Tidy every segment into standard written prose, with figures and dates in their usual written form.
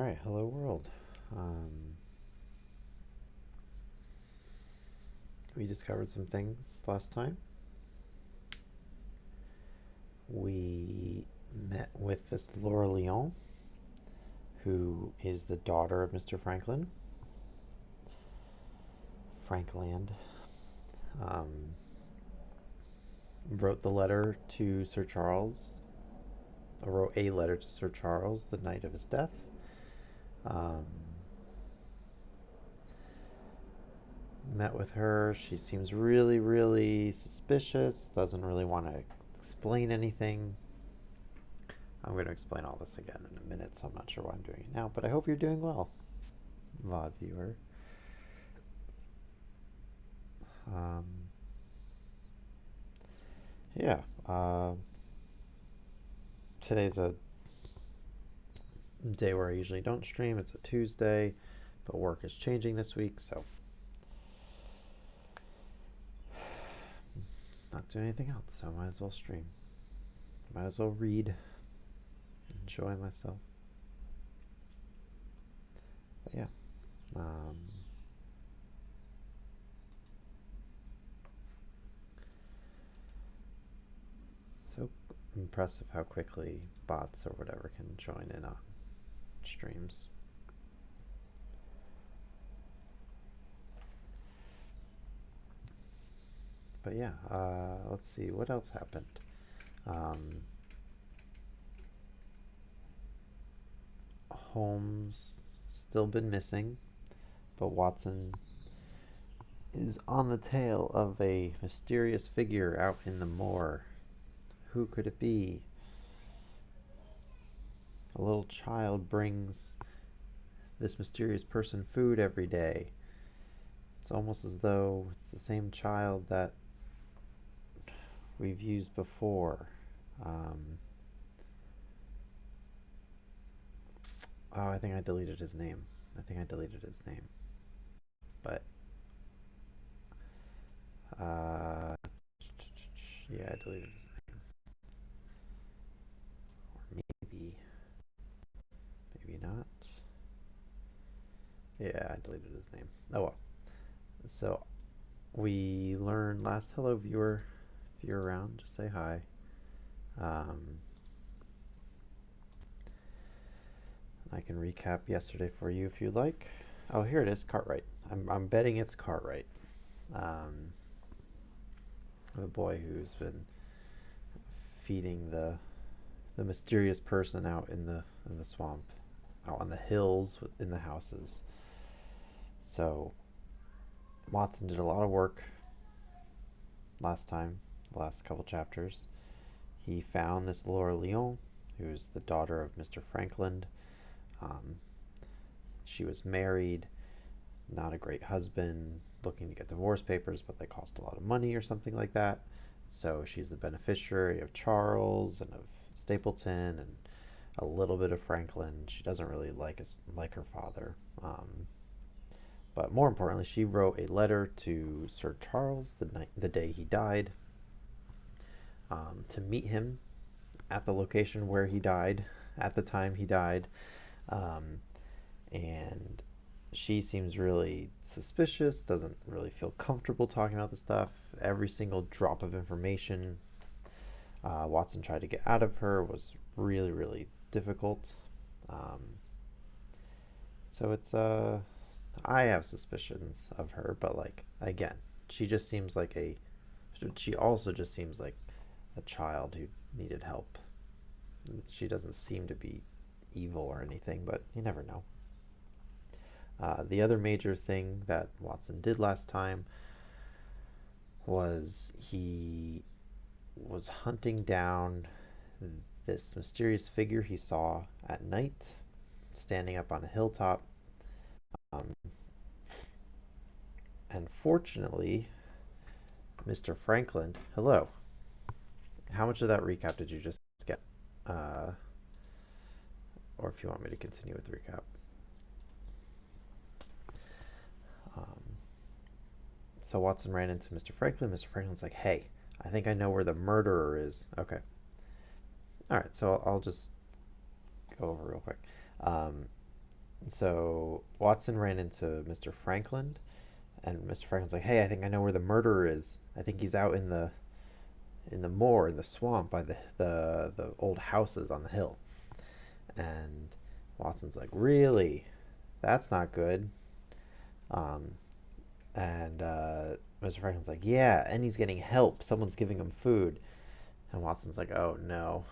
Alright, hello world. Um, we discovered some things last time. We met with this Laura Leon, who is the daughter of Mr. Frankland. Um, wrote the letter to Sir Charles, or wrote a letter to Sir Charles the night of his death. Um, Met with her. She seems really, really suspicious, doesn't really want to explain anything. I'm going to explain all this again in a minute, so I'm not sure why I'm doing it now, but I hope you're doing well, VOD viewer. Um, yeah, today's a day where I usually don't stream. It's a Tuesday, but work is changing this week, so not doing anything else, so I might as well stream. Might as well read, enjoy myself. But yeah. So impressive how quickly bots or whatever can join in on streams. But yeah, let's see what else happened. Holmes still been missing, but Watson is on the tail of a mysterious figure out in the moor. Who could it be? A little child brings this mysterious person food every day. It's almost as though it's the same child that we've used before. Oh, I think I deleted his name. But, yeah, I deleted his name. Or maybe not. Yeah, I deleted his name. Oh well. So, we learned last, hello viewer, if you're around, just say hi. I can recap yesterday for you if you'd like. Oh, here it is, Cartwright. I'm betting it's Cartwright. A boy who's been feeding the mysterious person out in the swamp, out on the hills in the houses. So Watson did a lot of work last time, the last couple chapters. He found this Laura Leon, who's the daughter of Mr. Frankland. She was married, not a great husband, looking to get divorce papers, but they cost a lot of money or something like that. So she's the beneficiary of Charles and of Stapleton and a little bit of Franklin. She doesn't really like her father. But more importantly, she wrote a letter to Sir Charles the day he died, to meet him at the location where he died, at the time he died. And she seems really suspicious, doesn't really feel comfortable talking about the stuff. Every single drop of information Watson tried to get out of her was really, really difficult. So it's, I have suspicions of her, but like, again, she also just seems like a child who needed help. She doesn't seem to be evil or anything, but you never know. The other major thing that Watson did last time was he was hunting down this mysterious figure he saw at night standing up on a hilltop. And fortunately, Mr. Frankland, hello. How much of that recap did you just get? Or if you want me to continue with the recap. So Watson ran into Mr. Franklin. Mr. Franklin's like, hey, I think I know where the murderer is. Okay. All right, so I'll just go over real quick. So Watson ran into Mr. Franklin, and Mr. Franklin's like, "Hey, I think I know where the murderer is. I think he's out in the moor, in the swamp by the old houses on the hill." And Watson's like, "Really? That's not good." Um, and Mr. Franklin's like, "Yeah, and he's getting help. Someone's giving him food." And Watson's like, "Oh no!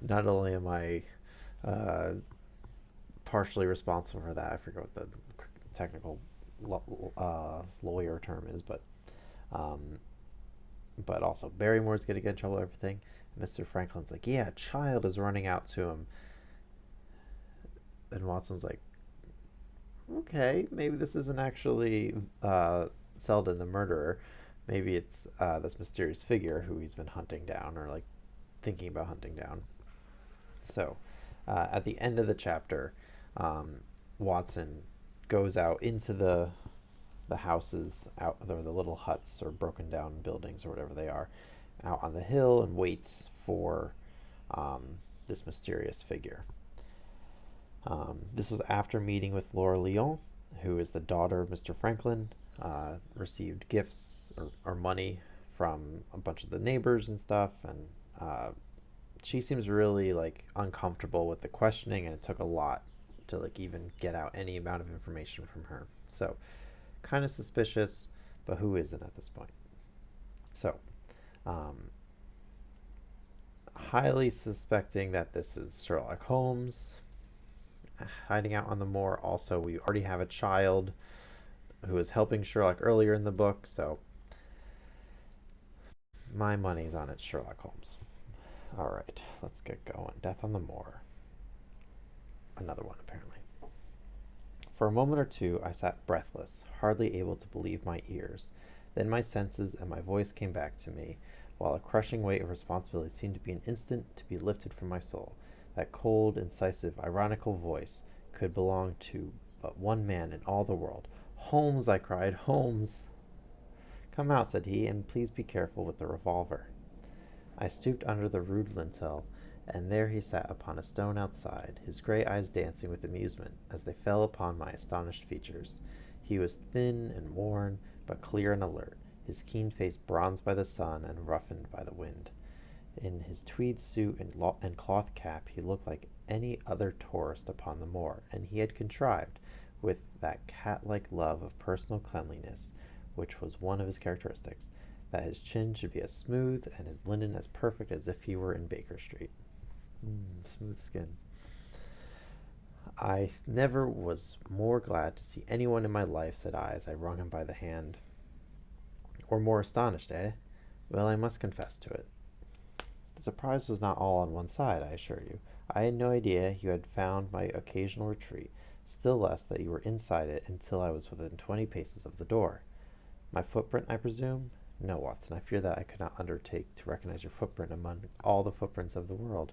Not only am I uh, partially responsible for that. I forget what the technical lawyer term is, um, but also Barrymore's gonna get in trouble. Everything." And Mr. Franklin's like, "Yeah, a child is running out to him." And Watson's like, "Okay, maybe this isn't actually Selden the murderer. Maybe it's this mysterious figure who he's been hunting down, or like thinking about hunting down." So, at the end of the chapter, um, Watson goes out into the houses, out the little huts or broken down buildings or whatever they are, out on the hill, and waits for this mysterious figure. This was after meeting with Laura Lyon, who is the daughter of Mr. Franklin. Received gifts or money from a bunch of the neighbors and stuff, and she seems really like uncomfortable with the questioning, and it took a lot to like even get out any amount of information from her. So kind of suspicious, but who isn't at this point? So, um, highly suspecting that this is Sherlock Holmes hiding out on the moor. Also, we already have a child who was helping Sherlock earlier in the book, so my money's on it, Sherlock Holmes. All right, let's get going. Death on the Moor. Another one, apparently. For a moment or two, I sat breathless, hardly able to believe my ears. Then my senses and my voice came back to me, while a crushing weight of responsibility seemed to be an instant to be lifted from my soul. That cold, incisive, ironical voice could belong to but one man in all the world. "Holmes!" I cried. "Holmes!" "Come out," said he, "and please be careful with the revolver." I stooped under the rude lintel, and there he sat upon a stone outside, his grey eyes dancing with amusement as they fell upon my astonished features. He was thin and worn, but clear and alert, his keen face bronzed by the sun and roughened by the wind. In his tweed suit and cloth cap, he looked like any other tourist upon the moor, and he had contrived, with that cat-like love of personal cleanliness, which was one of his characteristics, that his chin should be as smooth and his linen as perfect as if he were in Baker Street. Smooth skin. "I never was more glad to see anyone in my life," said I as I wrung him by the hand. "Or more astonished, eh? Well, I must confess to it." The surprise was not all on one side, I assure you. I had no idea you had found my occasional retreat, still less that you were inside it until I was within 20 paces of the door. "My footprint, I presume?" "No, Watson, I fear that I could not undertake to recognize your footprint among all the footprints of the world."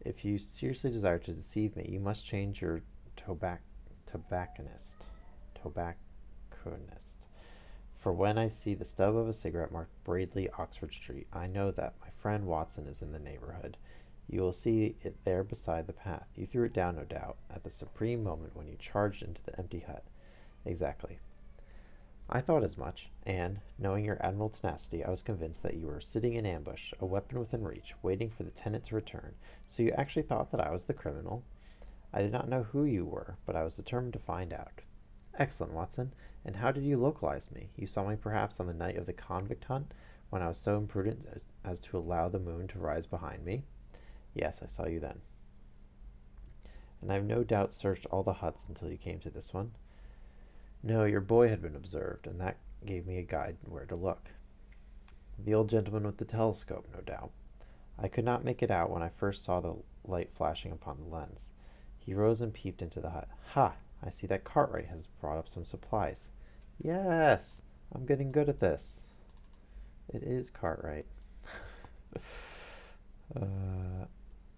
"If you seriously desire to deceive me, you must change your tobacconist. Tobacconist. For when I see the stub of a cigarette marked Braidley, Oxford Street, I know that my friend Watson is in the neighborhood. You will see it there beside the path. You threw it down, no doubt, at the supreme moment when you charged into the empty hut." "Exactly." "I thought as much, and, knowing your admirable tenacity, I was convinced that you were sitting in ambush, a weapon within reach, waiting for the tenant to return. So you actually thought that I was the criminal?" "I did not know who you were, but I was determined to find out." "Excellent, Watson. And how did you localize me? You saw me perhaps on the night of the convict hunt, when I was so imprudent as to allow the moon to rise behind me?" "Yes, I saw you then." "And I have no doubt searched all the huts until you came to this one?" "No, your boy had been observed, and that gave me a guide where to look." "The old gentleman with the telescope, no doubt." "I could not make it out when I first saw the light flashing upon the lens." He rose and peeped into the hut. "Ha! I see that Cartwright has brought up some supplies." "Yes, I'm getting good at this." It is Cartwright. uh,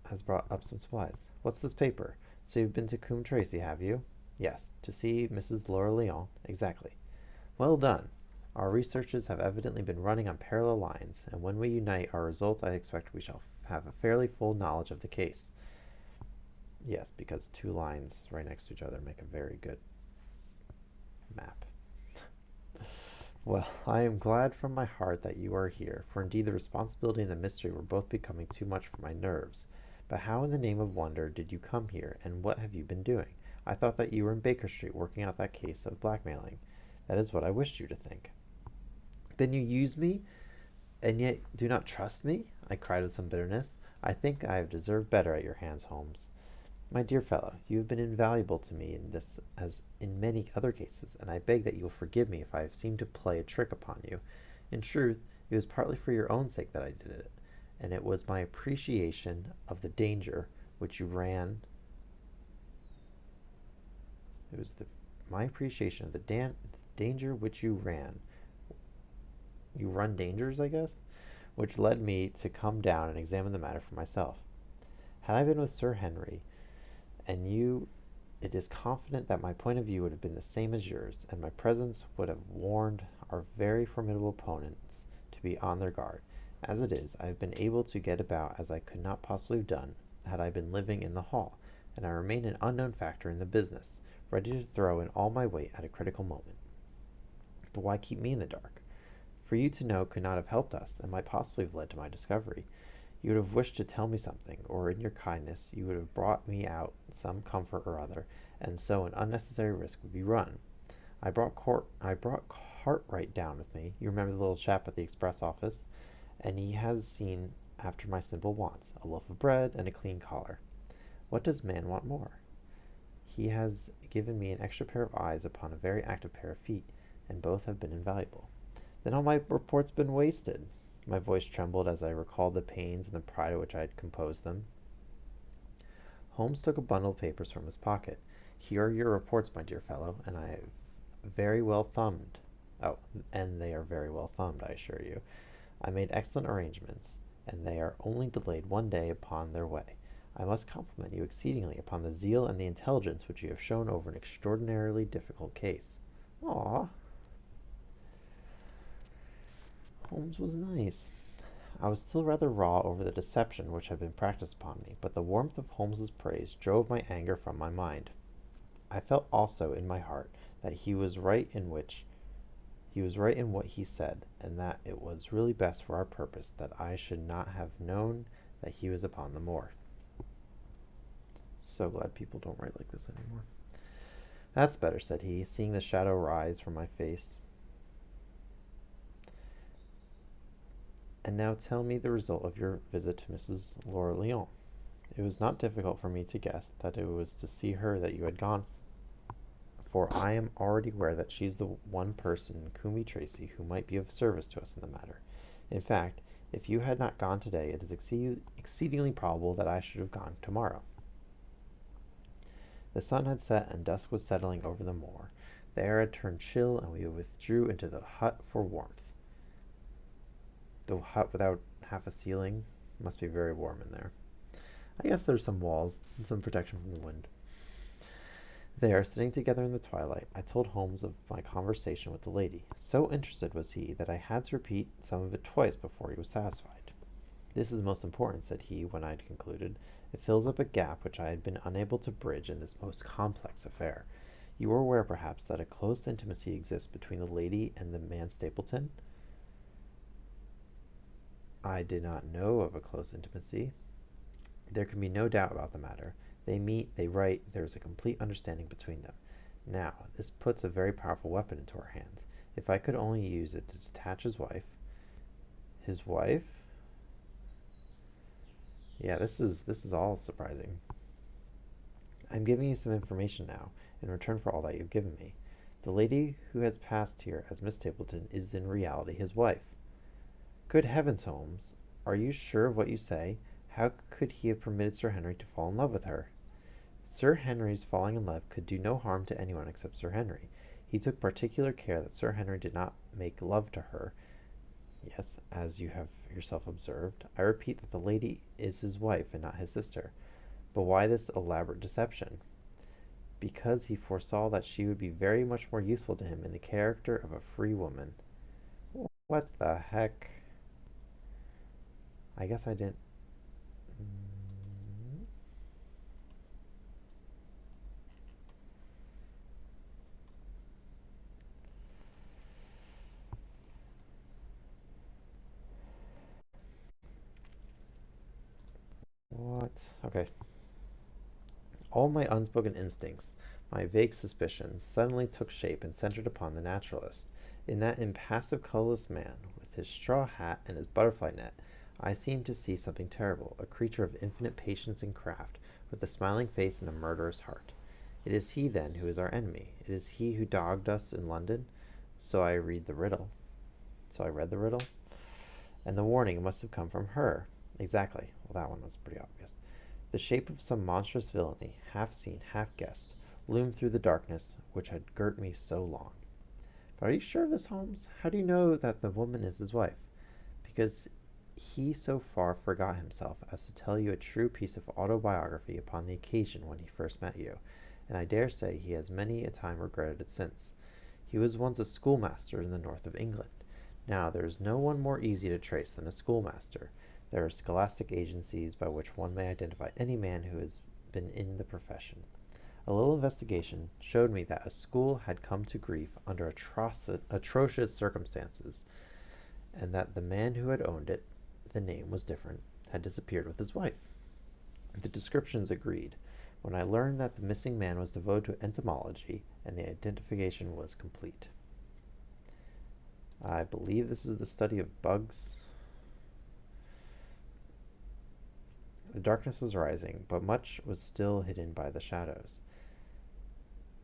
has brought up some supplies. "What's this paper? So you've been to Coombe Tracey, have you?" "Yes, to see Mrs. Laura Lyon." "Exactly." "Well done. Our researches have evidently been running on parallel lines, and when we unite our results, I expect we shall have a fairly full knowledge of the case." Yes, because two lines right next to each other make a very good map. Well, I am glad from my heart that you are here, for indeed the responsibility and the mystery were both becoming too much for my nerves. But how in the name of wonder did you come here, and what have you been doing? I thought that you were in Baker Street working out that case of blackmailing. That is what I wished you to think. Then you use me, and yet do not trust me? I cried with some bitterness. I think I have deserved better at your hands, Holmes. My dear fellow, you have been invaluable to me in this as in many other cases, and I beg that you will forgive me if I have seemed to play a trick upon you. In truth, it was partly for your own sake that I did it, and it was my appreciation of the danger which you ran. It was my appreciation of the danger which you ran. You run dangers, I guess, which led me to come down and examine the matter for myself. Had I been with Sir Henry, and you, it is confident that my point of view would have been the same as yours, and my presence would have warned our very formidable opponents to be on their guard. As it is, I have been able to get about as I could not possibly have done had I been living in the hall, and I remain an unknown factor in the business, ready to throw in all my weight at a critical moment. But why keep me in the dark? For you to know could not have helped us, and might possibly have led to my discovery. You would have wished to tell me something, or in your kindness you would have brought me out some comfort or other, and so an unnecessary risk would be run. I brought Cartwright down with me. You remember the little chap at the express office? And he has seen after my simple wants, a loaf of bread and a clean collar. What does man want more? He has given me an extra pair of eyes upon a very active pair of feet, and both have been invaluable. Then all my reports been wasted. My voice trembled as I recalled the pains and the pride at which I had composed them. Holmes took a bundle of papers from his pocket. Here are your reports, my dear fellow, and very well thumbed. Oh, and they are very well thumbed, I assure you. I made excellent arrangements, and they are only delayed one day upon their way. I must compliment you exceedingly upon the zeal and the intelligence which you have shown over an extraordinarily difficult case. Ah, Holmes was nice. I was still rather raw over the deception which had been practiced upon me, but the warmth of Holmes's praise drove my anger from my mind. I felt also in my heart that he was right in what he said, and that it was really best for our purpose that I should not have known that he was upon the moor. So glad people don't write like this anymore. That's better, said he, seeing the shadow rise from my face. And now tell me the result of your visit to Mrs. Laura Leon. It was not difficult for me to guess that it was to see her that you had gone, for I am already aware that she is the one person in Coombe Tracey who might be of service to us in the matter. In fact, if you had not gone today, it is exceedingly probable that I should have gone tomorrow. The sun had set and dusk was settling over the moor. The air had turned chill, and we withdrew into the hut for warmth. The hut without half a ceiling must be very warm in there. I guess there's some walls and some protection from the wind. There, sitting together in the twilight, I told Holmes of my conversation with the lady. So interested was he that I had to repeat some of it twice before he was satisfied. This is most important, said he, when I had concluded. It fills up a gap which I had been unable to bridge in this most complex affair. You are aware, perhaps, that a close intimacy exists between the lady and the man Stapleton? I did not know of a close intimacy. There can be no doubt about the matter. They meet, they write, there is a complete understanding between them. Now, this puts a very powerful weapon into our hands. If I could only use it to detach his wife. His wife? Yeah, this is all surprising. I'm giving you some information now, in return for all that you've given me. The lady who has passed here as Miss Stapleton is in reality his wife. Good heavens, Holmes, are you sure of what you say? How could he have permitted Sir Henry to fall in love with her? Sir Henry's falling in love could do no harm to anyone except Sir Henry. He took particular care that Sir Henry did not make love to her. Yes, as you have yourself observed. I repeat that the lady is his wife and not his sister. But why this elaborate deception? Because he foresaw that she would be very much more useful to him in the character of a free woman. What the heck? I guess I didn't. Okay. All my unspoken instincts, my vague suspicions, suddenly took shape and centered upon the naturalist. In that impassive, colorless man, with his straw hat and his butterfly net, I seemed to see something terrible, a creature of infinite patience and craft, with a smiling face and a murderous heart. It is he, then, who is our enemy. It is he who dogged us in London. So I read the riddle. So I read the riddle. And the warning must have come from her. Exactly. Well, that one was pretty obvious. The shape of some monstrous villainy, half seen, half guessed, loomed through the darkness which had girt me so long. But are you sure of this, Holmes? How do you know that the woman is his wife? Because he so far forgot himself as to tell you a true piece of autobiography upon the occasion when he first met you, and I dare say he has many a time regretted it since. He was once a schoolmaster in the north of England. Now there is no one more easy to trace than a schoolmaster. There are scholastic agencies by which one may identify any man who has been in the profession. A little investigation showed me that a school had come to grief under atrocious circumstances, and that the man who had owned it, the name was different, had disappeared with his wife. The descriptions agreed. When I learned that the missing man was devoted to entomology, and the identification was complete. I believe this is the study of bugs. The darkness was rising, but much was still hidden by the shadows.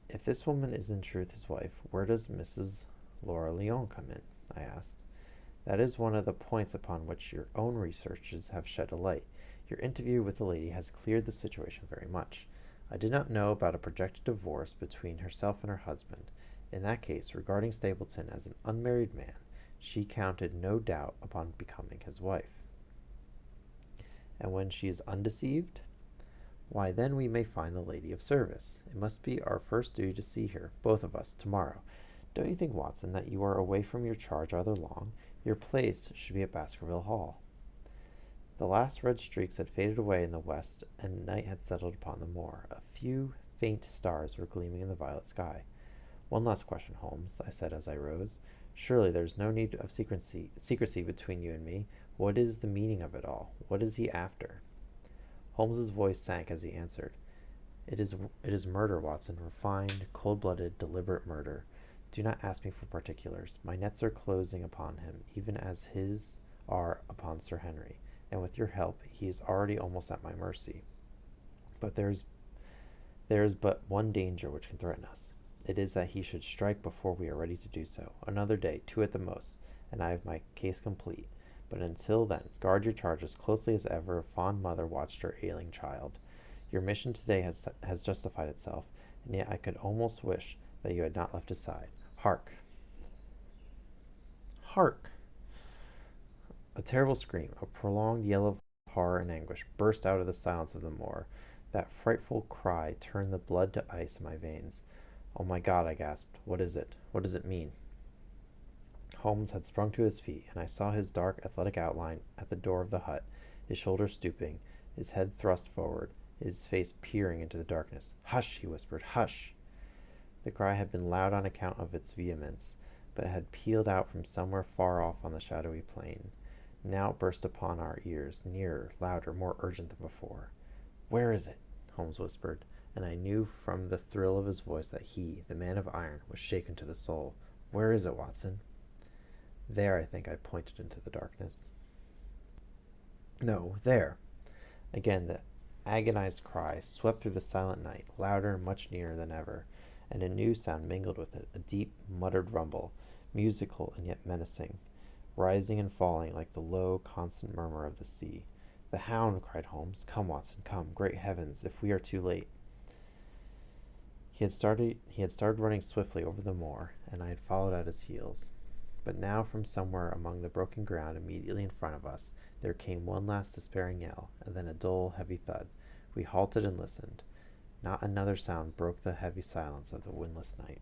If this woman is in truth his wife, where does Mrs. Laura Lyon come in? I asked. That is one of the points upon which your own researches have shed a light. Your interview with the lady has cleared the situation very much. I did not know about a projected divorce between herself and her husband. In that case, regarding Stapleton as an unmarried man, she counted no doubt upon becoming his wife. And when she is undeceived, why then we may find the lady of service. It must be our first duty to see her, both of us, tomorrow. Don't you think, Watson, that you are away from your charge rather long? Your place should be at Baskerville Hall. The last red streaks had faded away in the west, and night had settled upon the moor. A few faint stars were gleaming in the violet sky. One last question, Holmes, I said as I rose. Surely there is no need of secrecy between you and me. What is the meaning of it all? What is he after? Holmes's voice sank as he answered. It is murder, Watson, refined, cold-blooded, deliberate murder. Do not ask me for particulars. My nets are closing upon him, even as his are upon Sir Henry, and with your help he is already almost at my mercy. But there is but one danger which can threaten us. It is that he should strike before we are ready to do so. Another day, 2 at the most, and I have my case complete. But until then, guard your charge as closely as ever a fond mother watched her ailing child. Your mission today has justified itself, and yet I could almost wish that you had not left his side. Hark! Hark! A terrible scream, a prolonged yell of horror and anguish, burst out of the silence of the moor. That frightful cry turned the blood to ice in my veins. Oh my God, I gasped. What is it? What does it mean? Holmes had sprung to his feet, and I saw his dark, athletic outline at the door of the hut, his shoulders stooping, his head thrust forward, his face peering into the darkness. Hush, he whispered, hush! The cry had been loud on account of its vehemence, but it had pealed out from somewhere far off on the shadowy plain. Now it burst upon our ears, nearer, louder, more urgent than before. Where is it? Holmes whispered, and I knew from the thrill of his voice that he, the man of iron, was shaken to the soul. Where is it, Watson? There, I think I pointed into the darkness. No, there. Again, the agonized cry swept through the silent night, louder and much nearer than ever, and a new sound mingled with it, a deep, muttered rumble, musical and yet menacing, rising and falling like the low, constant murmur of the sea. The hound, cried Holmes. Come, Watson, come. Great heavens, if we are too late. He had started running swiftly over the moor, and I had followed at his heels. But now from somewhere among the broken ground immediately in front of us, there came one last despairing yell, and then a dull, heavy thud. We halted and listened. Not another sound broke the heavy silence of the windless night.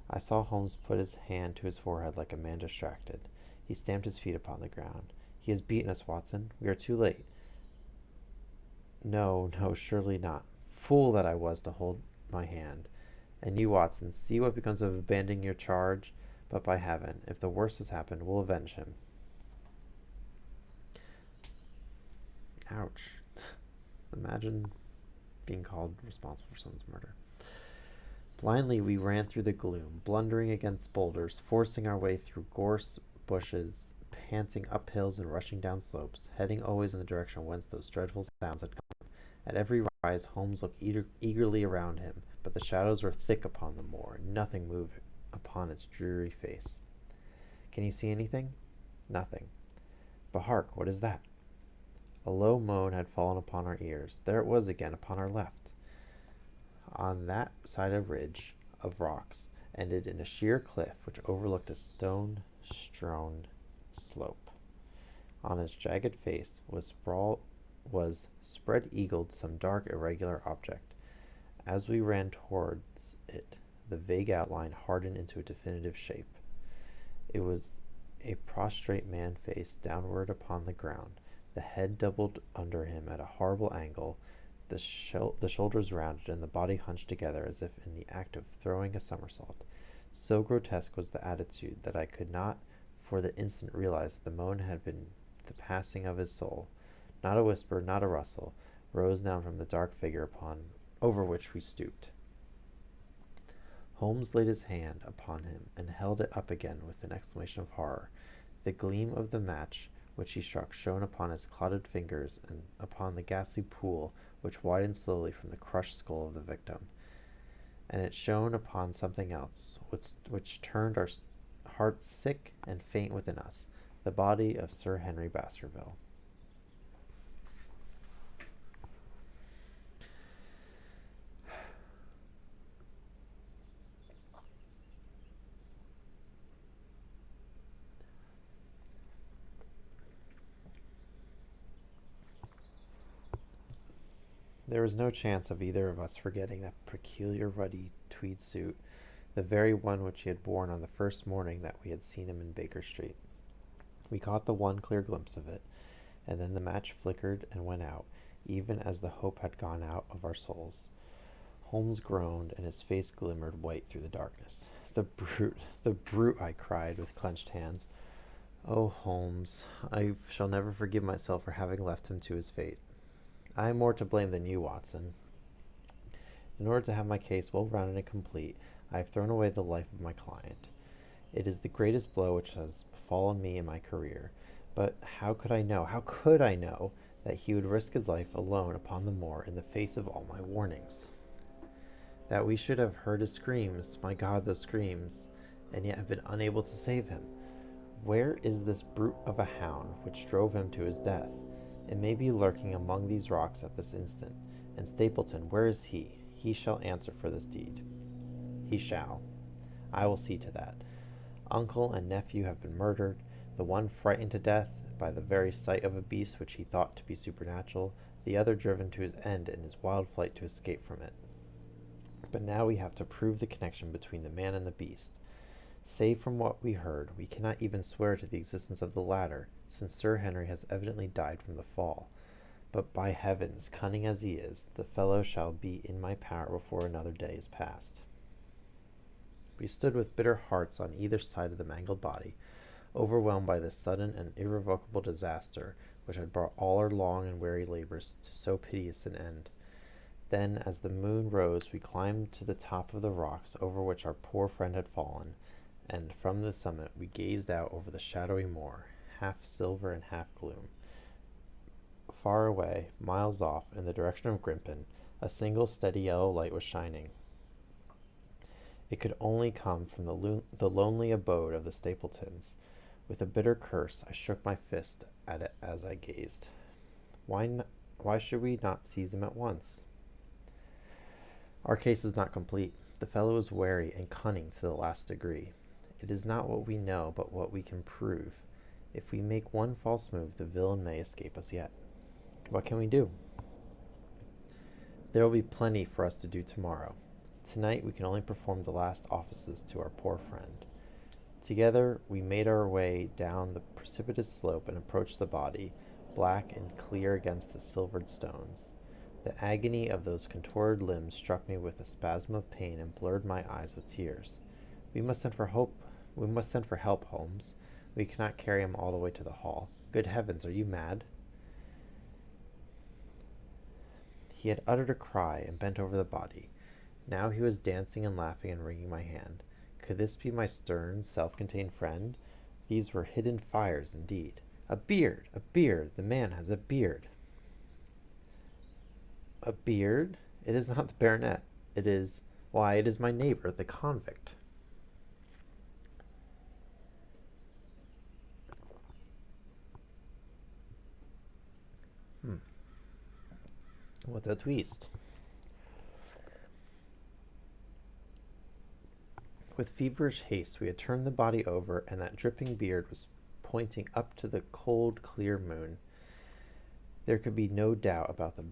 I saw Holmes put his hand to his forehead like a man distracted. He stamped his feet upon the ground. He has beaten us, Watson. We are too late. No, surely not. Fool that I was to hold my hand. And you, Watson, see what becomes of abandoning your charge. But by heaven, if the worst has happened, we'll avenge him. Ouch. Imagine being called responsible for someone's murder. Blindly, we ran through the gloom, blundering against boulders, forcing our way through gorse bushes, panting up hills and rushing down slopes, heading always in the direction whence those dreadful sounds had come. At every rise, Holmes looked eagerly around him, but the shadows were thick upon the moor, and nothing moved upon its dreary face. Can you see anything? Nothing. But hark, what is that? A low moan had fallen upon our ears. There it was again, upon our left. On that side a ridge of rocks ended in a sheer cliff which overlooked a stone-strewn slope. On its jagged face was spread-eagled some dark, irregular object. As we ran towards it, the vague outline hardened into a definitive shape. It was a prostrate man face downward upon the ground, the head doubled under him at a horrible angle, the shoulders rounded, and the body hunched together as if in the act of throwing a somersault. So grotesque was the attitude that I could not for the instant realize that the moan had been the passing of his soul. Not a whisper, not a rustle, rose now from the dark figure over which we stooped. Holmes laid his hand upon him and held it up again with an exclamation of horror. The gleam of the match which he struck shone upon his clotted fingers and upon the ghastly pool which widened slowly from the crushed skull of the victim. And it shone upon something else, which turned our hearts sick and faint within us, the body of Sir Henry Baskerville. There was no chance of either of us forgetting that peculiar ruddy tweed suit, the very one which he had worn on the first morning that we had seen him in Baker Street. We caught the one clear glimpse of it, and then the match flickered and went out, even as the hope had gone out of our souls. Holmes groaned, and his face glimmered white through the darkness. The brute, I cried with clenched hands. Oh, Holmes, I shall never forgive myself for having left him to his fate. I am more to blame than you, Watson. In order to have my case well rounded and complete, I have thrown away the life of my client. It is the greatest blow which has befallen me in my career. But how could I know that he would risk his life alone upon the moor in the face of all my warnings? That we should have heard his screams, my God, those screams, and yet have been unable to save him. Where is this brute of a hound which drove him to his death? It may be lurking among these rocks at this instant. And Stapleton, where is he? He shall answer for this deed. He shall. I will see to that. Uncle and nephew have been murdered, the one frightened to death by the very sight of a beast which he thought to be supernatural, the other driven to his end in his wild flight to escape from it. But now we have to prove the connection between the man and the beast. Save from what we heard, we cannot even swear to the existence of the latter, since Sir Henry has evidently died from the fall. But by heavens, cunning as he is, the fellow shall be in my power before another day is past. We stood with bitter hearts on either side of the mangled body, overwhelmed by this sudden and irrevocable disaster which had brought all our long and weary labors to so piteous an end. Then, as the moon rose, we climbed to the top of the rocks over which our poor friend had fallen, and from the summit we gazed out over the shadowy moor, half silver and half gloom. Far away, miles off, in the direction of Grimpen, a single steady yellow light was shining. It could only come from the lonely abode of the Stapletons. With a bitter curse, I shook my fist at it as I gazed. Why should we not seize him at once? Our case is not complete. The fellow is wary and cunning to the last degree. It is not what we know, but what we can prove. If we make one false move, the villain may escape us yet. What can we do? There will be plenty for us to do tomorrow. Tonight we can only perform the last offices to our poor friend. Together we made our way down the precipitous slope and approached the body, black and clear against the silvered stones. The agony of those contorted limbs struck me with a spasm of pain and blurred my eyes with tears. We must send for help, Holmes. We cannot carry him all the way to the hall. Good heavens, are you mad? He had uttered a cry and bent over the body. Now he was dancing and laughing and wringing my hand. Could this be my stern, self-contained friend? These were hidden fires indeed. A beard! A beard! The man has a beard. A beard? It is not the baronet. It is my neighbor, the convict. What a twist. With feverish haste we had turned the body over, and that dripping beard was pointing up to the cold, clear moon. There could be no doubt about the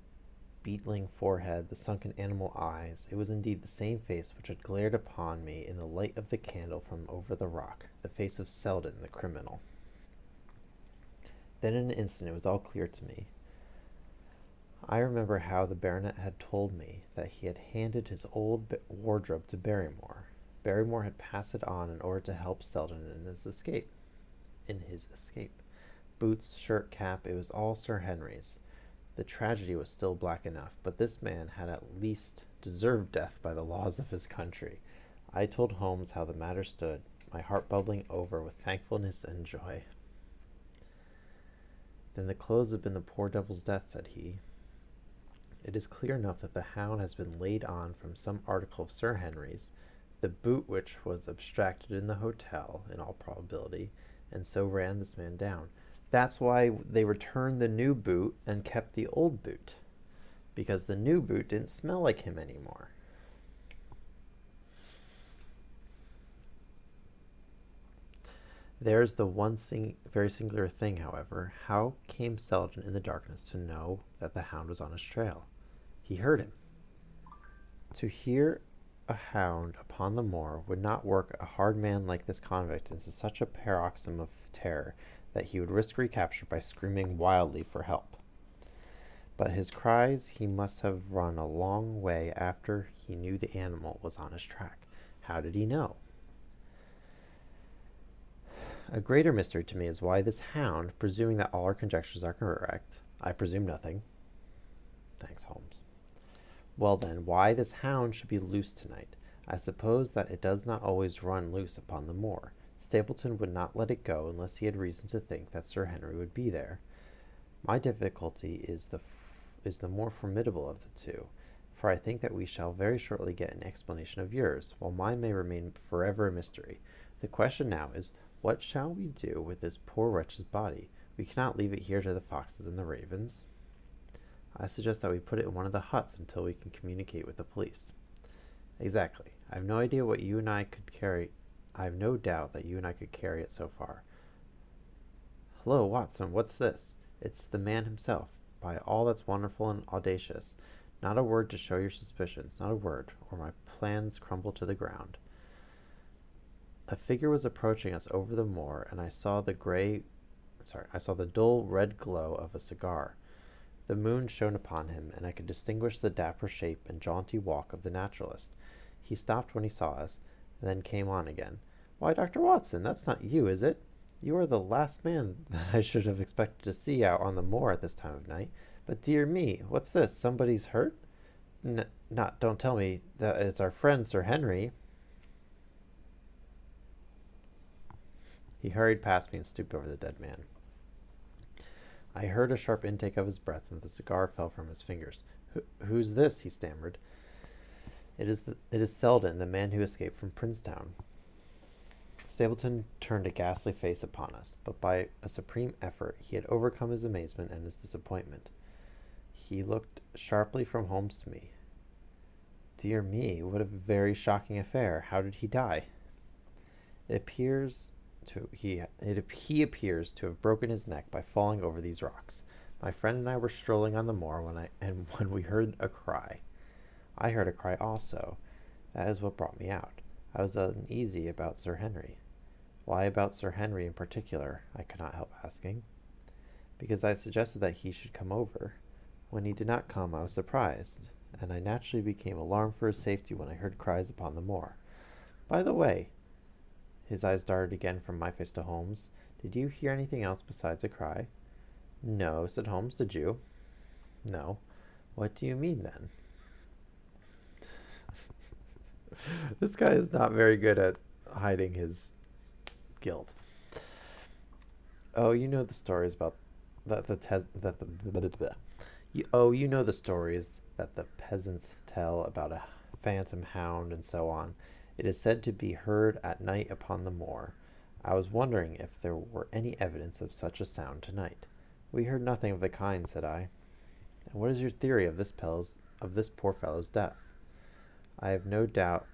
beetling forehead, the sunken animal eyes. It was indeed the same face which had glared upon me in the light of the candle from over the rock, the face of Selden, the criminal. Then in an instant it was all clear to me. I remember how the baronet had told me that he had handed his old wardrobe to Barrymore. Barrymore had passed it on in order to help Selden in his escape. Boots, shirt, cap, it was all Sir Henry's. The tragedy was still black enough, but this man had at least deserved death by the laws of his country. I told Holmes how the matter stood, my heart bubbling over with thankfulness and joy. Then the clothes have been the poor devil's death, said he. It is clear enough that the hound has been laid on from some article of Sir Henry's, the boot which was abstracted in the hotel, in all probability, and so ran this man down. That's why they returned the new boot and kept the old boot, because the new boot didn't smell like him anymore. There's the one very singular thing, however. How came Selden in the darkness to know that the hound was on his trail? He heard him. To hear a hound upon the moor would not work a hard man like this convict into such a paroxysm of terror that he would risk recapture by screaming wildly for help. But his cries he must have run a long way after he knew the animal was on his track. How did he know? A greater mystery to me is why this hound, presuming that all our conjectures are correct, I presume nothing. Thanks, Holmes. Well then, why this hound should be loose tonight? I suppose that it does not always run loose upon the moor. Stapleton would not let it go unless he had reason to think that Sir Henry would be there. My difficulty is the more formidable of the two, for I think that we shall very shortly get an explanation of yours, while mine may remain forever a mystery. The question now is, what shall we do with this poor wretch's body? We cannot leave it here to the foxes and the ravens. I suggest that we put it in one of the huts until we can communicate with the police. Exactly. I have no idea what you and I could carry. I have no doubt that you and I could carry it so far. Hello, Watson, what's this? It's the man himself, by all that's wonderful and audacious. Not a word to show your suspicions, not a word, or my plans crumble to the ground. A figure was approaching us over the moor, and I saw the dull red glow of a cigar. The moon shone upon him, and I could distinguish the dapper shape and jaunty walk of the naturalist. He stopped when he saw us, and then came on again. Why, Dr. Watson, that's not you, is it? You are the last man that I should have expected to see out on the moor at this time of night. But dear me, what's this? Somebody's hurt? Don't tell me that it's our friend Sir Henry. He hurried past me and stooped over the dead man. I heard a sharp intake of his breath, and the cigar fell from his fingers. Who's this? He stammered. It is Selden, the man who escaped from Princetown. Stapleton turned a ghastly face upon us, but by a supreme effort he had overcome his amazement and his disappointment. He looked sharply from Holmes to me. Dear me, what a very shocking affair. How did he die? He appears to have broken his neck by falling over these rocks. My friend and I were strolling on the moor when we heard a cry. I heard a cry also. That is what brought me out. I was uneasy about Sir Henry. Why about Sir Henry in particular? I could not help asking. Because I suggested that he should come over. When he did not come, I was surprised, and I naturally became alarmed for his safety when I heard cries upon the moor. By the way, his eyes darted again from my face to Holmes. Did you hear anything else besides a cry? No, said Holmes. Did you? No. What do you mean, then? This guy is not very good at hiding his guilt. Oh, you know the stories about that the that the blah, blah, blah. You know the stories that the peasants tell about a phantom hound and so on. It is said to be heard at night upon the moor. I was wondering if there were any evidence of such a sound tonight. We heard nothing of the kind, said I. And what is your theory of this poor fellow's death? I have no doubt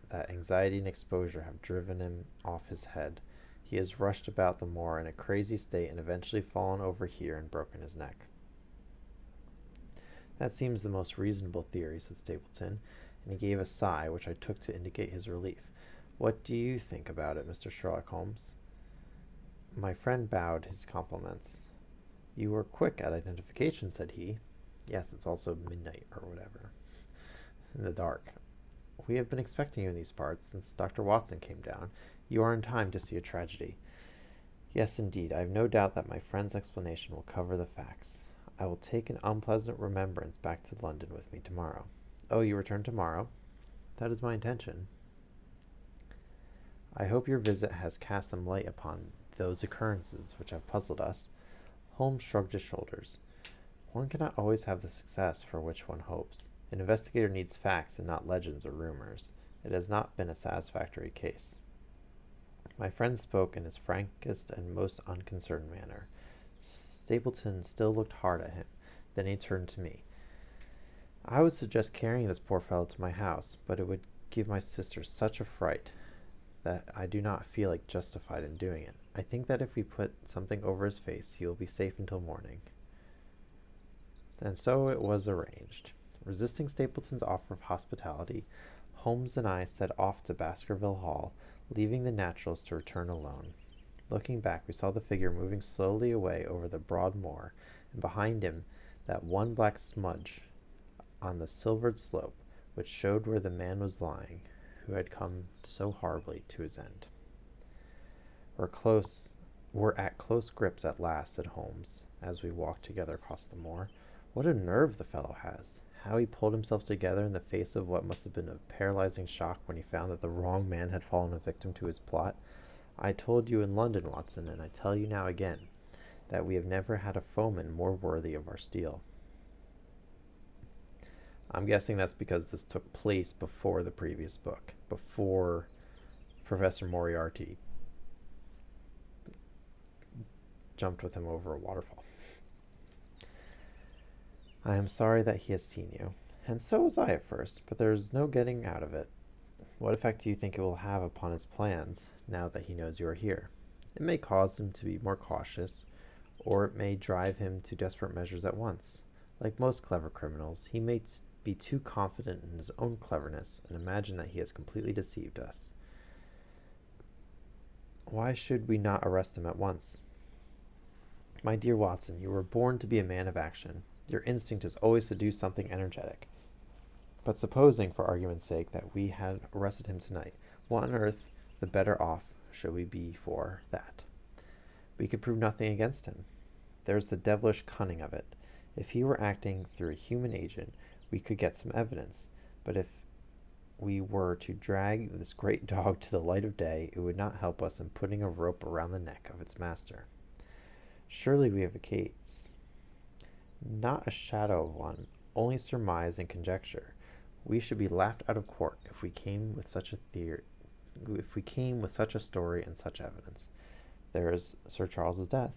that anxiety and exposure have driven him off his head. He has rushed about the moor in a crazy state and eventually fallen over here and broken his neck. That seems the most reasonable theory, said Stapleton, and he gave a sigh which I took to indicate his relief. What do you think about it, Mr. Sherlock Holmes? My friend bowed his compliments. You were quick at identification, said he. Yes, it's also midnight or whatever. In the dark. We have been expecting you in these parts since Dr. Watson came down. You are in time to see a tragedy. Yes, indeed. I have no doubt that my friend's explanation will cover the facts. I will take an unpleasant remembrance back to London with me tomorrow. Oh, you return tomorrow? That is my intention. I hope your visit has cast some light upon those occurrences which have puzzled us. Holmes shrugged his shoulders. One cannot always have the success for which one hopes. An investigator needs facts and not legends or rumors. It has not been a satisfactory case. My friend spoke in his frankest and most unconcerned manner. Stapleton still looked hard at him. Then he turned to me. I would suggest carrying this poor fellow to my house, but it would give my sister such a fright that I do not feel like justified in doing it. I think that if we put something over his face, he will be safe until morning. And so it was arranged. Resisting Stapleton's offer of hospitality, Holmes and I set off to Baskerville Hall, leaving the naturalist to return alone. Looking back, we saw the figure moving slowly away over the broad moor, and behind him that one black smudge on the silvered slope, which showed where the man was lying, who had come so horribly to his end. We're at close grips at last, said Holmes, as we walked together across the moor. What a nerve the fellow has! How he pulled himself together in the face of what must have been a paralyzing shock when he found that the wrong man had fallen a victim to his plot. I told you in London, Watson, and I tell you now again, that we have never had a foeman more worthy of our steel. I'm guessing that's because this took place before the previous book, before Professor Moriarty jumped with him over a waterfall. I am sorry that he has seen you, and so was I at first, but there is no getting out of it. What effect do you think it will have upon his plans, now that he knows you are here? It may cause him to be more cautious, or it may drive him to desperate measures at once. Like most clever criminals, he may be too confident in his own cleverness and imagine that he has completely deceived us. Why should we not arrest him at once? My dear Watson, you were born to be a man of action. Your instinct is always to do something energetic. But supposing, for argument's sake, that we had arrested him tonight, what on earth the better off should we be for that? We could prove nothing against him. There's the devilish cunning of it. If he were acting through a human agent, we could get some evidence. But if we were to drag this great dog to the light of day, it would not help us in putting a rope around the neck of its master. Surely we have a case. Not a shadow of one, only surmise and conjecture. We should be laughed out of court if we came with such a story and such evidence. There is Sir Charles's death,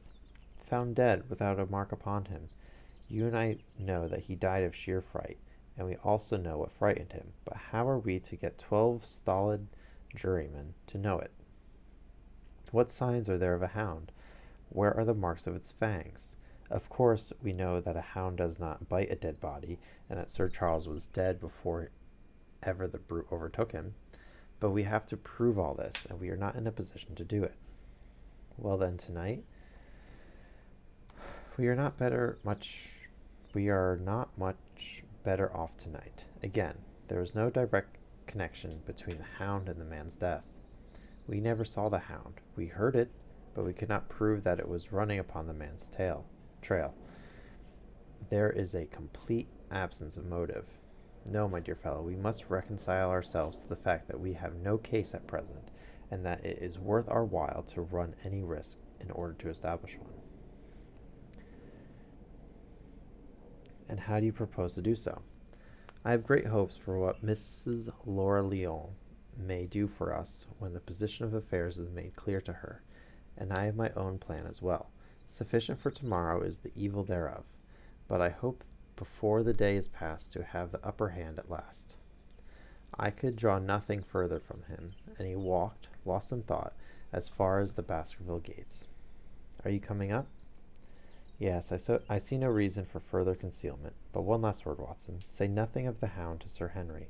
found dead without a mark upon him. You and I know that he died of sheer fright, and we also know what frightened him. But how are we to get 12 stolid jurymen to know it? What signs are there of a hound? Where are the marks of its fangs? Of course, we know that a hound does not bite a dead body, and that Sir Charles was dead before ever the brute overtook him. But we have to prove all this, and we are not in a position to do it. Well then, tonight, we are not much better off tonight. Again, there is no direct connection between the hound and the man's death. We never saw the hound. We heard it, but we could not prove that it was running upon the man's trail. There is a complete absence of motive. No, my dear fellow, we must reconcile ourselves to the fact that we have no case at present, and that it is worth our while to run any risk in order to establish one. And how do you propose to do so? I have great hopes for what Mrs. Laura Lyon may do for us when the position of affairs is made clear to her, and I have my own plan as well. Sufficient for tomorrow is the evil thereof, but I hope before the day is past to have the upper hand at last. I could draw nothing further from him, and he walked, lost in thought, as far as the Baskerville gates. Are you coming up? Yes, I see no reason for further concealment. But one last word, Watson. Say nothing of the Hound to Sir Henry.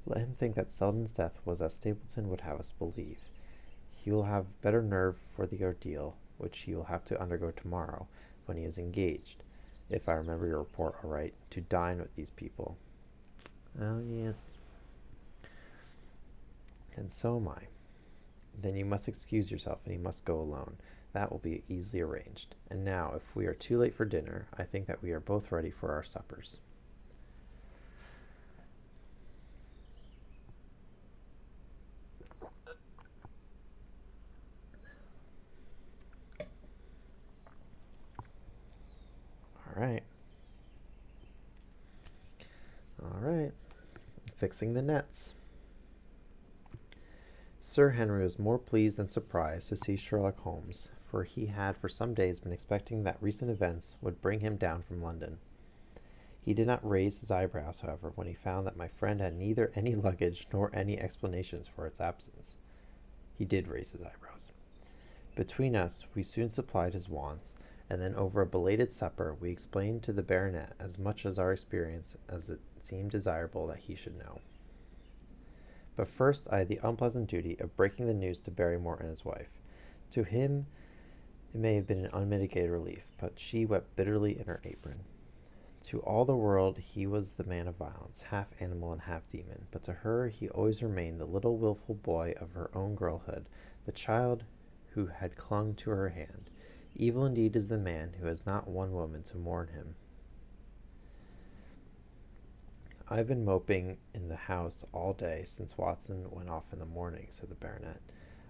Let him think that Selden's death was as Stapleton would have us believe. He will have better nerve for the ordeal which he will have to undergo tomorrow, when he is engaged, if I remember your report aright, to dine with these people. Oh, yes. And so am I. Then you must excuse yourself, and you must go alone. That will be easily arranged. And now, if we are too late for dinner, I think that we are both ready for our suppers. All right. All right. Fixing the nets. Sir Henry was more pleased than surprised to see Sherlock Holmes, for he had for some days been expecting that recent events would bring him down from London. He did not raise his eyebrows, however, when he found that my friend had neither any luggage nor any explanations for its absence. He did raise his eyebrows. Between us, we soon supplied his wants, and then over a belated supper we explained to the baronet as much of our experience as it seemed desirable that he should know. But first I had the unpleasant duty of breaking the news to Barrymore and his wife. To him it may have been an unmitigated relief, but she wept bitterly in her apron. To all the world he was the man of violence, half animal and half demon, but to her he always remained the little wilful boy of her own girlhood, the child who had clung to her hand. Evil indeed is the man who has not one woman to mourn him. I've been moping in the house all day since Watson went off in the morning, said the baronet.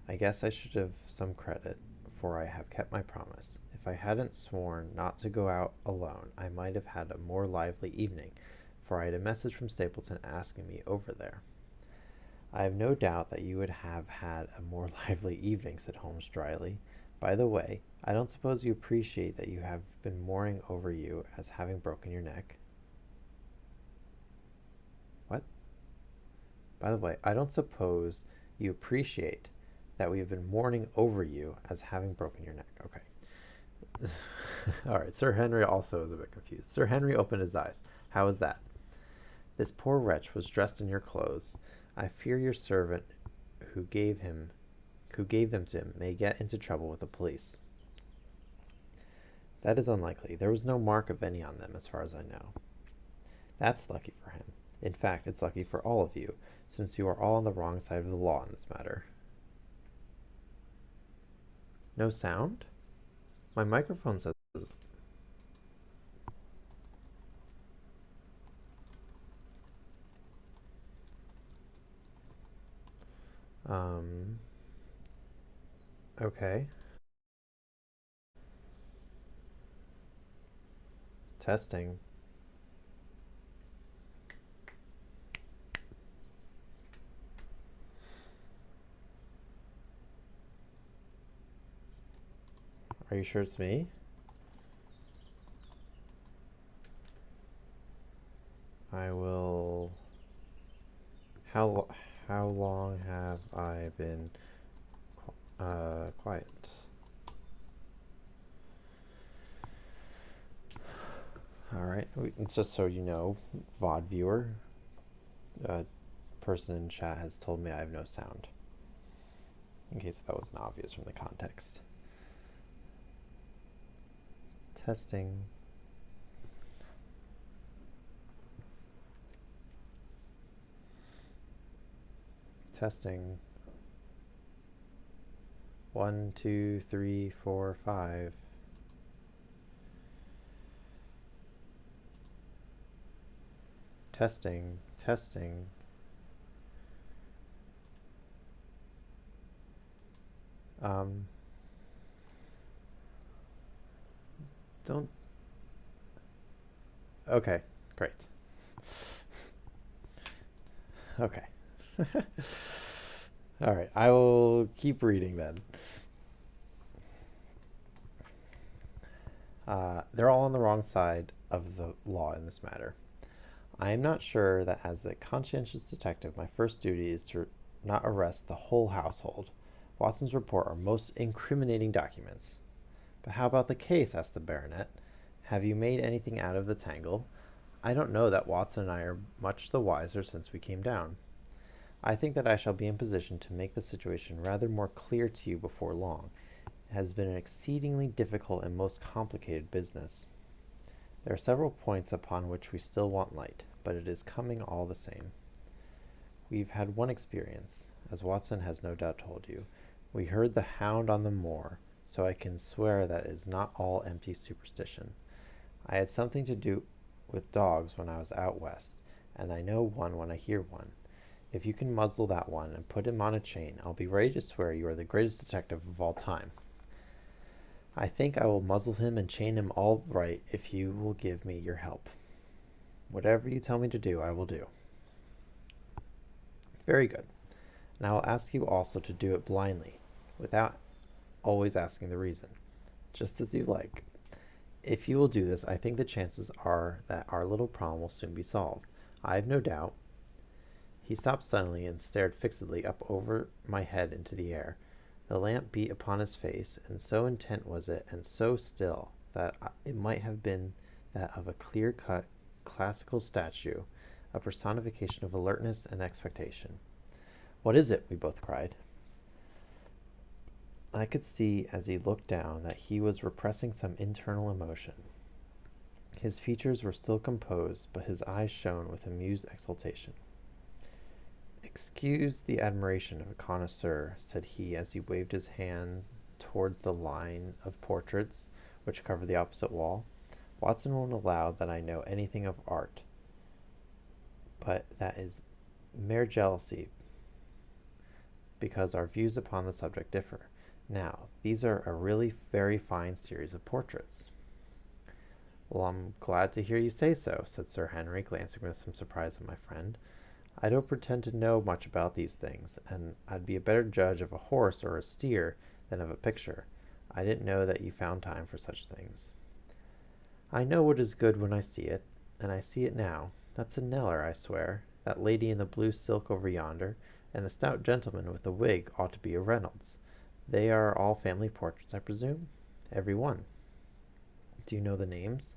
I guess I should have some credit, for I have kept my promise. If I hadn't sworn not to go out alone, I might have had a more lively evening, for I had a message from Stapleton asking me over there. I have no doubt that you would have had a more lively evening, said Holmes dryly. By the way, I don't suppose you appreciate that you have been mourning over you as having broken your neck. What? By the way, I don't suppose you appreciate that we have been mourning over you as having broken your neck. Okay. All right. Sir Henry also is a bit confused. Sir Henry opened his eyes. How is that? This poor wretch was dressed in your clothes. I fear your servant who gave them to him may get into trouble with the police. That is unlikely. There was no mark of any on them, as far as I know. That's lucky for him. In fact, it's lucky for all of you, since you are all on the wrong side of the law in this matter. No sound? My microphone says... Okay. Testing. Are you sure it's me? I will... How long have I been quiet? Alright, it's just so you know, VOD viewer, a person in chat has told me I have no sound, in case that wasn't obvious from the context. Testing. Testing. 1, 2, 3, 4, 5. Testing, testing. Don't. Okay, great. Okay. All right, I will keep reading then. They're all on the wrong side of the law in this matter. I am not sure that as a conscientious detective, my first duty is to not arrest the whole household. Watson's report are most incriminating documents. But how about the case? Asked the baronet. Have you made anything out of the tangle? I don't know that Watson and I are much the wiser since we came down. I think that I shall be in position to make the situation rather more clear to you before long. It has been an exceedingly difficult and most complicated business. There are several points upon which we still want light, but it is coming all the same. We've had one experience, as Watson has no doubt told you. We heard the hound on the moor, so I can swear that it is not all empty superstition. I had something to do with dogs when I was out west, and I know one when I hear one. If you can muzzle that one and put him on a chain, I'll be ready to swear you are the greatest detective of all time. I think I will muzzle him and chain him all right if you will give me your help. Whatever you tell me to do, I will do. Very good. And I will ask you also to do it blindly, without always asking the reason, just as you like. If you will do this, I think the chances are that our little problem will soon be solved. I have no doubt. He stopped suddenly and stared fixedly up over my head into the air. The lamp beat upon his face, and so intent was it, and so still, that it might have been that of a clear-cut classical statue, a personification of alertness and expectation. What is it? We both cried. I could see as he looked down that he was repressing some internal emotion. His features were still composed, but his eyes shone with amused exultation. Excuse the admiration of a connoisseur, said he as he waved his hand towards the line of portraits which covered the opposite wall. Watson won't allow that I know anything of art, but that is mere jealousy, because our views upon the subject differ. Now, these are a really very fine series of portraits. Well, I'm glad to hear you say so, said Sir Henry, glancing with some surprise at my friend. I don't pretend to know much about these things, and I'd be a better judge of a horse or a steer than of a picture. I didn't know that you found time for such things. I know what is good when I see it, and I see it now. That's a Kneller, I swear. That lady in the blue silk over yonder, and the stout gentleman with the wig ought to be a Reynolds. They are all family portraits, I presume? Every one. Do you know the names?